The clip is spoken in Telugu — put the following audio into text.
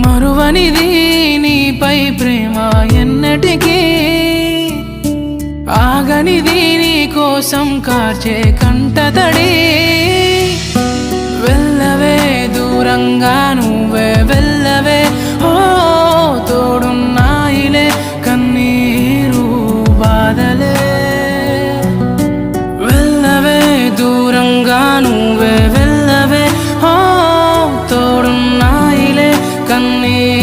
మరువనిది నీపై ప్రేమ ఎన్నటికీ ఆగనిది నీ కోసం కార్చే కంటతడి వెళ్ళవే దూరంగా నువ్వే వెళ్ళవే ఓ తోడున్నాయిలే కన్నీరు బాధలే వెళ్ళవే దూరంగా నువ్వే వెళ్ళవే ఓ తోడున్నాయిలే కన్నీరు